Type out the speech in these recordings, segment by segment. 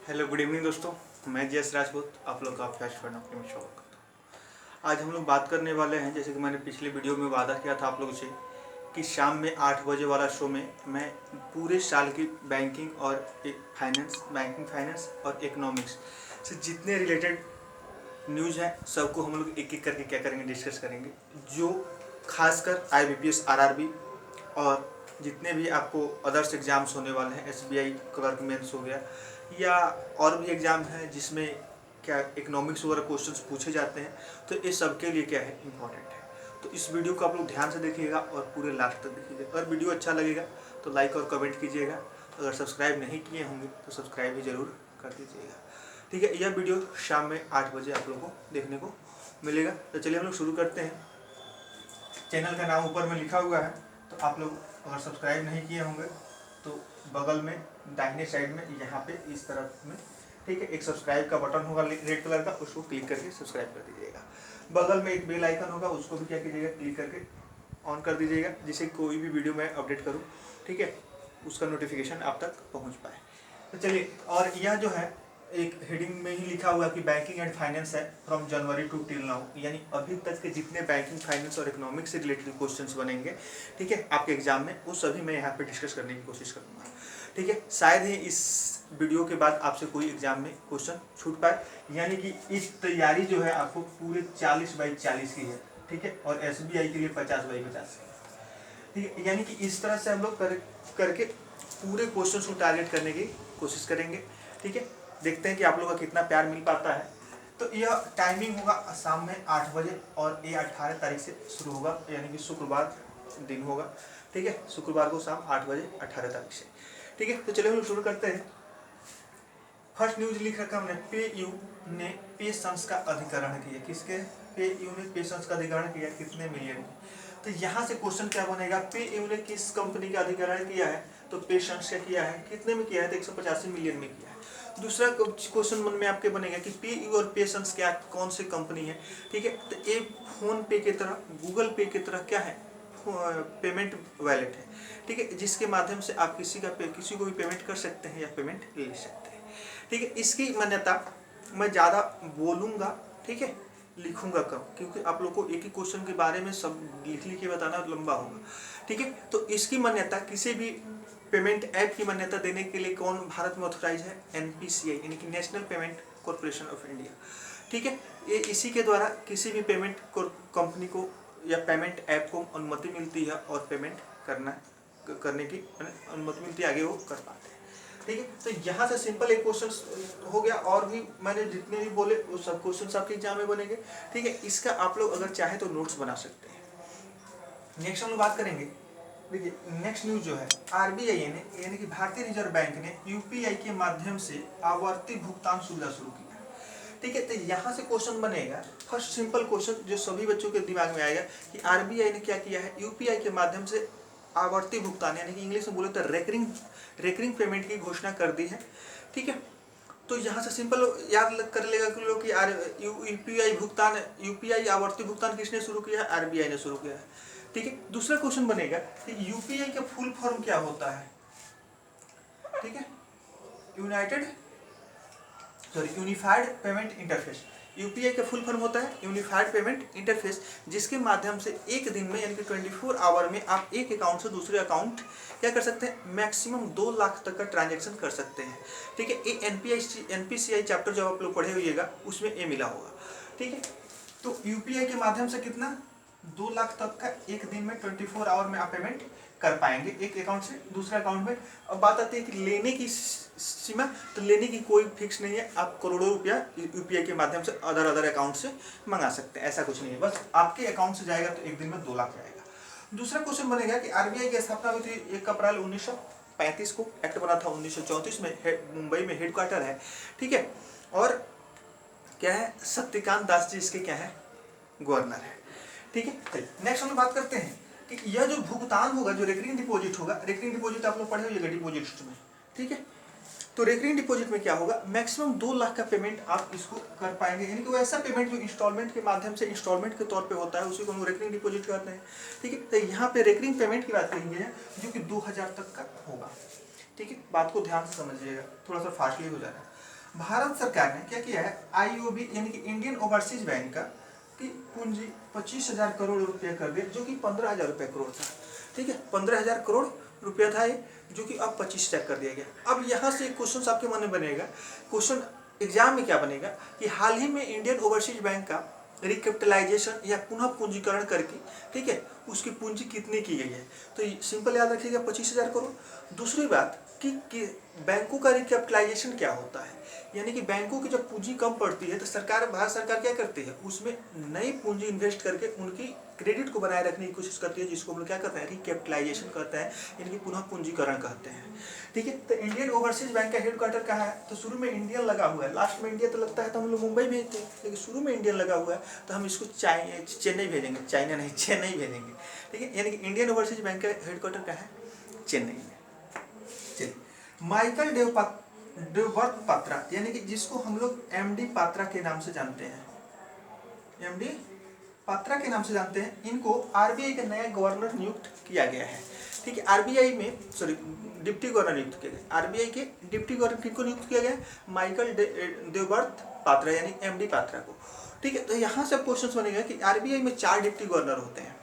Hello good evening दोस्तों, मैं जयस राजपूत आप लोग का फ्लैश फॉर नौकरी में स्वागत करता हूँ। आज हम लोग बात करने वाले हैं, जैसे कि मैंने पिछले वीडियो में वादा किया था आप लोगों से कि शाम में 8 बजे वाला शो में मैं पूरे साल की बैंकिंग और बैंकिंग फाइनेंस और इकोनॉमिक्स से जितने रिलेटेड न्यूज़ हैं सबको हम लोग एक एक करके क्या करेंगे, डिस्कस करेंगे। जो खासकर IBPS RRB और जितने भी आपको अदर्स एग्ज़ाम्स होने वाले हैं, SBI क्लर्क मेंस हो गया या और भी एग्ज़ाम है जिसमें क्या इकोनॉमिक्स वगैरह क्वेश्चंस पूछे जाते हैं, तो ये सब के लिए क्या है, इम्पॉर्टेंट है। तो इस वीडियो को आप लोग ध्यान से देखिएगा और पूरे लास्ट तक देखिएगा। अगर वीडियो अच्छा लगेगा तो लाइक और कमेंट कीजिएगा। अगर सब्सक्राइब नहीं किए होंगे तो सब्सक्राइब भी ज़रूर कर दीजिएगा। ठीक है, यह वीडियो शाम में 8 बजे आप लोगों को देखने को मिलेगा। तो चलिए हम लोग शुरू करते हैं। चैनल का नाम ऊपर में लिखा हुआ है, तो आप लोग अगर सब्सक्राइब नहीं किए होंगे तो बगल में दाहिने साइड में यहाँ पे इस तरफ में, ठीक है, एक सब्सक्राइब का बटन होगा रेड कलर का, उसको क्लिक करके सब्सक्राइब कर दीजिएगा। बगल में एक बेल आइकन होगा, उसको भी क्या कीजिएगा, क्लिक करके ऑन कर दीजिएगा, जिससे कोई भी वीडियो मैं अपडेट करूँ, ठीक है, उसका नोटिफिकेशन आप तक पहुँच पाए। तो चलिए, और यह जो है एक हेडिंग में ही लिखा हुआ कि बैंकिंग एंड फाइनेंस है from January to till now, यानी अभी तक के जितने बैंकिंग फाइनेंस और इकोनॉमिक्स से रिलेटेड क्वेश्चंस बनेंगे, ठीक है, आपके एग्जाम में, वो सभी मैं यहाँ पे डिस्कस करने की कोशिश करूँगा। ठीक है, शायद ही इस वीडियो के बाद आपसे कोई एग्जाम में क्वेश्चन छूट पाए, यानी कि इस तैयारी जो है आपको पूरे 40/40 की है, ठीक है, और SBI के लिए 50/50 की, ठीक है, यानी कि इस तरह से हम लोग करके पूरे क्वेश्चन को टारगेट करने की कोशिश करेंगे। ठीक है, देखते हैं कि आप लोगों का कितना प्यार मिल पाता है। तो यह टाइमिंग होगा शाम में 8 बजे और ये 18 तारीख से शुरू होगा, यानी कि शुक्रवार दिन होगा। ठीक है, शुक्रवार को शाम 8 बजे 18 तारीख से। ठीक है, तो चलिए हम शुरू करते हैं। फर्स्ट न्यूज लिख रखा हमने, पे यू ने पेशेंस का अधिग्रहण किया। किसके? पे यू ने पेशेंस का अधिग्रहण किया, कितने मिलियन की? तो यहाँ से क्वेश्चन क्या बनेगा, पे यू ने किस कंपनी का अधिग्रहण किया है, तो पेशेंस का किया है, कितने में किया है, तो 185 मिलियन में किया है। दूसरा क्वेश्चन मन में आपके बनेगा कि पे यू और पेशेंस क्या कौन सी कंपनी है। ठीक है, तो ये फोन पे की तरह, गूगल पे की तरह क्या है, पेमेंट वैलेट है। ठीक है, जिसके माध्यम से आप किसी को भी पेमेंट कर सकते हैं या पेमेंट ले सकते हैं। ठीक है, इसकी मान्यता मैं ज़्यादा बोलूँगा, ठीक है, लिखूंगा कम, क्योंकि आप लोग को एक ही क्वेश्चन के बारे में सब लिख के बताना लंबा होगा। ठीक है, तो इसकी मान्यता किसी भी पेमेंट ऐप की मान्यता देने के लिए कौन भारत में ऑथोराइज है? NPCI, यानी कि national payment corporation of India. ठीक है, ये इसी के द्वारा किसी भी पेमेंट कंपनी को या पेमेंट ऐप को अनुमति मिलती है और पेमेंट करने की अनुमति मिलती है, आगे वो कर पाते हैं। ठीक है, तो यहाँ से सिंपल एक क्वेश्चन हो गया, और भी मैंने जितने भी बोले वो सब क्वेश्चन आपके एग्जाम में बनेंगे। ठीक है, इसका आप लोग अगर चाहे तो नोट्स बना सकते हैं। नेक्स्ट हम लोग बात करेंगे, देखिए नेक्स्ट न्यूज जो है, RBI ने, यानी कि भारतीय रिजर्व बैंक ने UPI के माध्यम से आवर्ती भुगतान सुविधा शुरू की है। ठीक है, तो यहाँ से क्वेश्चन बनेगा, फर्स्ट सिंपल क्वेश्चन जो सभी बच्चों के दिमाग में आएगा कि RBI ने क्या किया है, UPI के माध्यम से आवर्ती भुगतान, यानी कि इंग्लिश में बोले तो रेकरिंग पेमेंट की घोषणा कर दी है। ठीक है, तो यहाँ से सिंपल याद कर लेगा कि लोग कि UPI आवर्ती भुगतान किसने शुरू किया है? RBI ने शुरू किया है। ठीक है, दूसरा क्वेश्चन बनेगा कि UPI का फुल फॉर्म क्या होता है? ठीक है, यूनिफाइड पेमेंट इंटरफेस। UPI का फुल फॉर्म होता है यूनिफाइड पेमेंट इंटरफेस, जिसके माध्यम से एक दिन में, यानी कि 24 आवर में आप एक अकाउंट से दूसरे अकाउंट क्या कर सकते हैं, मैक्सिमम 2 लाख तक का ट्रांजैक्शन कर सकते हैं। ठीक है, ये NPCI चैप्टर जब आप लोग पढ़े हुइएगा उसमें ये मिला होगा। ठीक है, तो UPI के माध्यम से कितना, 2 लाख तक का एक दिन में 24 आवर में आप पेमेंट कर पाएंगे एक अकाउंट से दूसरे अकाउंट में। अब बात आती है कि लेने की सीमा, तो लेने की कोई फिक्स नहीं है, आप करोड़ों रुपया UPI के माध्यम से अदर अकाउंट से मंगा सकते हैं, ऐसा कुछ नहीं है, बस आपके अकाउंट से जाएगा तो एक दिन में 2 लाख जाएगा। दूसरा क्वेश्चन बनेगा कि RBI की स्थापना हुई थी 1 अप्रैल 1935 को, एक्ट बना था 1934 में, मुंबई में हेडक्वार्टर है। ठीक है, और क्या है, शक्तिकांत दास जी इसके क्या है, गवर्नर है। ठीक है, नेक्स्ट हम लोग बात करते हैं कि यह जो भुगतान होगा, जो रेकरिंग डिपॉजिट होगा, रेकरिंग डिपॉजिट आप लोग पढ़े होंगे डिपॉजिट में। ठीक है, तो रेकरिंग डिपॉजिट में क्या होगा, मैक्सिमम 2 लाख का पेमेंट आप इसको कर पाएंगे, यानी कि वो ऐसा पेमेंट जो इंस्टॉलमेंट के माध्यम से, इंस्टॉलमेंट के तौर पे होता है, उसी को हम रेकरिंग डिपॉजिट कहते हैं। ठीक है, तो यहाँ पे रेकरिंग पेमेंट की बात करेंगे है, जो कि 2000 तक का होगा। ठीक है, बात को ध्यान से समझिएगा, थोड़ा सा फास्टली हो जा रहा है। भारत सरकार ने क्या किया है, आईओबी यानी कि इंडियन ओवरसीज बैंक का की पूंजी 25,000 करोड़ रुपया कर दिया, जो कि 15,000 रुपये करोड़ था। ठीक है, 15,000 करोड़ रुपया था ये, जो कि अब 25,000 कर दिया गया। अब यहाँ से क्वेश्चन आपके मन में बनेगा, क्वेश्चन एग्जाम में क्या बनेगा कि हाल ही में इंडियन ओवरसीज बैंक का रिकैपिटलाइजेशन या पुनः पूंजीकरण करके, ठीक है, उसकी पूंजी कितनी की गई है। तो सिंपल याद रखिएगा 25,000 करोड़। दूसरी बात कि बैंकों का रिकैपिटलाइजेशन क्या होता है, यानी कि बैंकों की जब पूंजी कम पड़ती है तो सरकार, भारत सरकार क्या करती है, उसमें नई पूंजी इन्वेस्ट करके उनकी क्रेडिट को बनाए रखने की कोशिश करती है, जिसको हम लोग क्या कहते हैं, रिकैपिटलाइजेशन कहते हैं, यानी कि पुनः पूंजीकरण कहते हैं। ठीक है, तो इंडियन ओवरसीज बैंक का हेडक्वार्टर कहाँ है, तो शुरू में इंडियन लगा हुआ है, लास्ट में इंडिया तो लगता है तो हम लोग मुंबई भेजते हैं, लेकिन शुरू में इंडियन लगा हुआ है तो हम इसको चेन्नई भेजेंगे, चाइना नहीं, चेन्नई भेजेंगे। ठीक है, यानी कि इंडियन ओवरसीज बैंक का हेडक्वार्टर कहाँ है, चेन्नई में। चलिए, माइकल डेववर्थ पात्रा, यानी कि जिसको हम लोग एमडी पात्रा के नाम से जानते हैं, एमडी पात्रा के नाम से जानते हैं, इनको आरबीआई का नया गवर्नर नियुक्त किया गया है। ठीक है, आरबीआई में डिप्टी गवर्नर नियुक्त किया गया, आरबीआई के डिप्टी गवर्नर किनको नियुक्त किया गया, माइकल डेववर्थ पात्रा यानी एमडी पात्रा को। ठीक है, तो यहाँ से क्वेश्चन बनेगा कि आरबीआई में 4 डिप्टी गवर्नर होते हैं।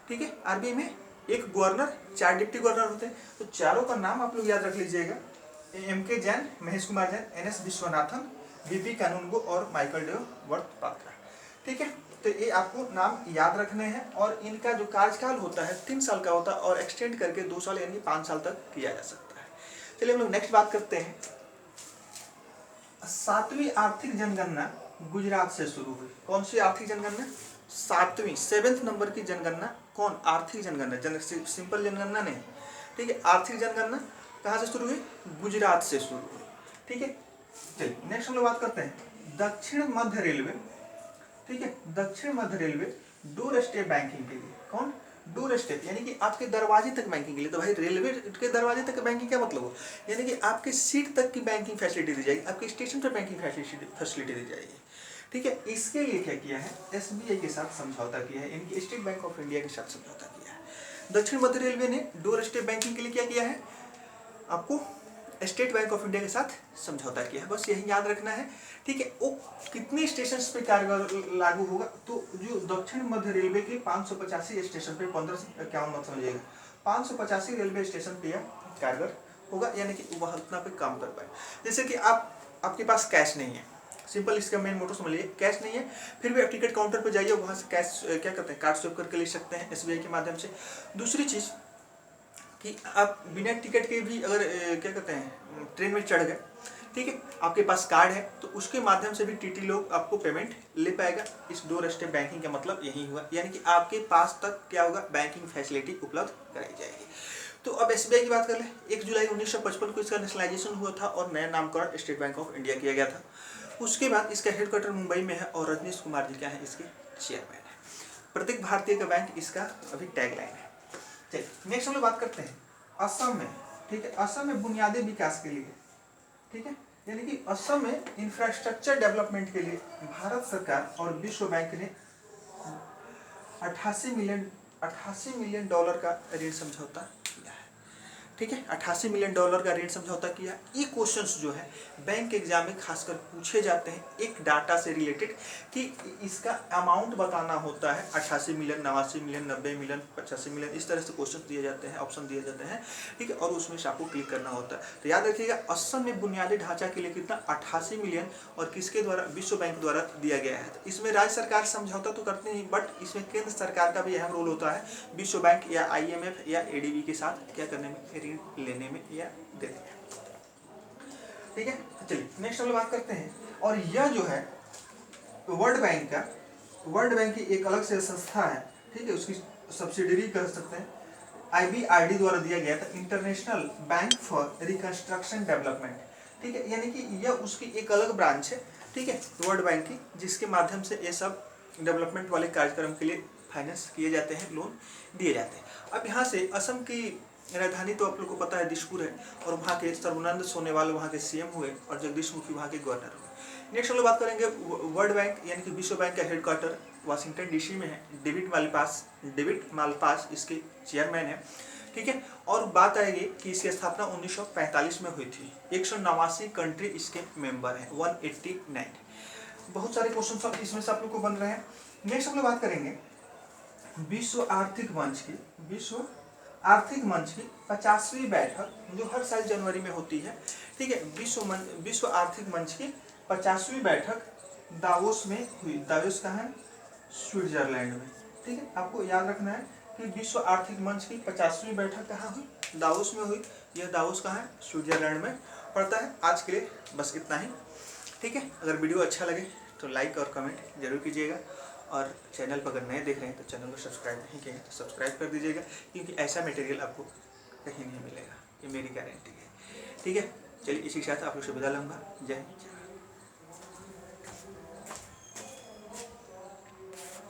ठीक है, आरबीआई में एक गवर्नर, 4 डिप्टी गवर्नर होते हैं, तो चारों का नाम आप लोग याद रख लीजिएगा, M K. Jain, Mahesh Kumar Jain, N S. Viswanathan, V P. Kanungo और माइकल डेववर्थ पात्रा। ठीक है, तो ये आपको नाम याद रखने हैं, और इनका जो कार्यकाल होता है 3 साल का होता है, और एक्सटेंड करके 2 साल यानी 5 साल तक किया जा सकता है। चलिए हम लोग नेक्स्ट बात करते हैं। 7वीं आर्थिक जनगणना गुजरात से शुरू हुई। कौन सी आर्थिक जनगणना, 7वें नंबर की जनगणना, कौन, आर्थिक जनगणना, सिंपल जनगणना नहीं। ठीक है, आर्थिक जनगणना कहाँ से शुरू हुई, गुजरात से शुरू हुई। ठीक है, चलिए नेक्स्ट हम लोग बात करते हैं दक्षिण मध्य रेलवे। ठीक है, दक्षिण मध्य रेलवे डोर स्टेप बैंकिंग के लिए, कौन, डोर स्टेप यानी कि आपके दरवाजे तक बैंकिंग के लिए। तो भाई रेलवे के दरवाजे तक बैंकिंग क्या मतलब हो, यानी कि आपके सीट तक की बैंकिंग फैसिलिटी दी जाएगी, आपके स्टेशन पर बैंकिंग फैसिलिटी दी जाएगी। ठीक है, इसके लिए क्या किया है, एसबीआई के साथ समझौता किया है, यानी कि स्टेट बैंक ऑफ इंडिया के साथ समझौता किया है। दक्षिण मध्य रेलवे ने डोर स्टेप बैंकिंग के लिए क्या किया है, आपको स्टेट बैंक ऑफ इंडिया के साथ समझौता किया है, बस यही याद रखना है। ठीक है, वो कितने स्टेशन पे कारगर लागू होगा, तो जो दक्षिण मध्य रेलवे के 585 स्टेशन पे, 1551 मत समझिएगा, 585 रेलवे स्टेशन पे कारगर होगा, यानी कि वह उतना पे काम कर पाए। जैसे कि आपके पास कैश नहीं है, सिंपल इसका मेन मोटो समझ लीजिए, कैश नहीं है, फिर भी आप टिकट काउंटर पर जाइए, वहाँ से कैश क्या करते हैं, कार्ड स्wipe करके ले सकते हैं एसबीआई के माध्यम से। दूसरी चीज़ कि आप बिना टिकट के भी अगर क्या कहते हैं ट्रेन में चढ़ गए, ठीक है, आपके पास कार्ड है, तो उसके माध्यम से भी टीटी लोग आपको पेमेंट ले पाएगा। इस डोर स्टेप बैंकिंग का मतलब यही हुआ, यानी कि आपके पास तक क्या होगा, बैंकिंग फैसिलिटी उपलब्ध कराई जाएगी। तो अब एसबीआई की बात कर ले, 1 जुलाई 1955 को इसका नेशनलाइजेशन हुआ था और नया नामकरण स्टेट बैंक ऑफ इंडिया किया गया था। उसके बाद इसका हेडक्वार्टर मुंबई में है और रजनीश कुमार जी क्या है, इसके चेयरमैन है। प्रत्येक भारतीय का बैंक इसका अभी टैगलाइन है। चलिए नेक्स्ट हम लोग बात करते हैं असम में। ठीक है, असम में बुनियादी विकास के लिए, ठीक है, यानी कि असम में इंफ्रास्ट्रक्चर डेवलपमेंट के लिए भारत सरकार और विश्व बैंक ने 88 मिलियन डॉलर का ऋण समझौता किया है। ठीक है, 88 मिलियन डॉलर का ऋण समझौता किया। ये क्वेश्चंस जो है बैंक एग्जाम में खासकर पूछे जाते हैं, एक डाटा से रिलेटेड कि इसका अमाउंट बताना होता है, 88 मिलियन, 89 मिलियन, 90 मिलियन, 85 मिलियन, इस तरह से क्वेश्चन दिए जाते हैं, ऑप्शन दिए जाते हैं। ठीक है, और उसमें से आपको क्लिक करना होता है। तो याद रखिएगा, असम में बुनियादी ढांचा के लिए कितना, 88 मिलियन, और किसके द्वारा, विश्व बैंक द्वारा दिया गया है। तो इसमें राज्य सरकार समझौता तो करते नहीं, बट इसमें केंद्र सरकार का भी अहम रोल होता है, विश्व बैंक या IMF या ADB के साथ क्या करने में, ऋण लेने में या देने में। ठीक है, चलिए नेक्स्ट हम लोग बात करते हैं, और यह जो है वर्ल्ड बैंक की एक अलग से संस्था है। ठीक है, उसकी सब्सिडरी कर सकते हैं, IBRD द्वारा दिया गया था, international bank for reconstruction development. ठीक है, यानी कि यह उसकी एक अलग ब्रांच है, ठीक है, वर्ल्ड बैंक की, जिसके माध्यम से ये सब डेवलपमेंट वाले कार्यक्रम के लिए फाइनेंस किए जाते हैं, लोन दिए जाते हैं। अब यहाँ से असम की राजधानी तो आप लोग को पता है दिसपुर है, और वहाँ के सर्बानंद सोनोवाल वहाँ के CM हुए और जगदीश मुखी वहाँ के गवर्नर हुए। नेक्स्ट हम लोग बात करेंगे वर्ल्ड बैंक यानी कि विश्व बैंक का हेडक्वार्टर वाशिंगटन DC में है। डेविड मालपास इसके चेयरमैन है। ठीक है। और बात आएगी कि इसकी स्थापना 1945 में हुई थी। 189 कंट्री इसके मेंबर हैं, 189। बहुत सारे क्वेश्चन इसमें से आप लोग को बन रहे हैं। नेक्स्ट हम लोग बात करेंगे विश्व आर्थिक मंच की। विश्व आर्थिक मंच की 50वीं बैठक जो हर साल जनवरी में होती है, ठीक है। विश्व आर्थिक मंच की 50वीं बैठक दावोस में हुई। दावोस कहाँ है? स्विट्जरलैंड में, ठीक है। आपको याद रखना है कि विश्व आर्थिक मंच की 50वीं बैठक कहाँ हुई? दावोस में हुई। यह दावोस कहाँ है? स्विट्जरलैंड में पड़ता है। आज के लिए बस इतना ही, ठीक है। अगर वीडियो अच्छा लगे तो लाइक और कमेंट जरूर कीजिएगा, और चैनल पर अगर नए देख रहे हैं तो चैनल को सब्सक्राइब नहीं किए तो सब्सक्राइब कर दीजिएगा, क्योंकि ऐसा मटेरियल आपको कहीं नहीं मिलेगा, ये मेरी गारंटी है, ठीक है। चलिए इसी के साथ आप लोग से विदा लूँगा। जय हिंद।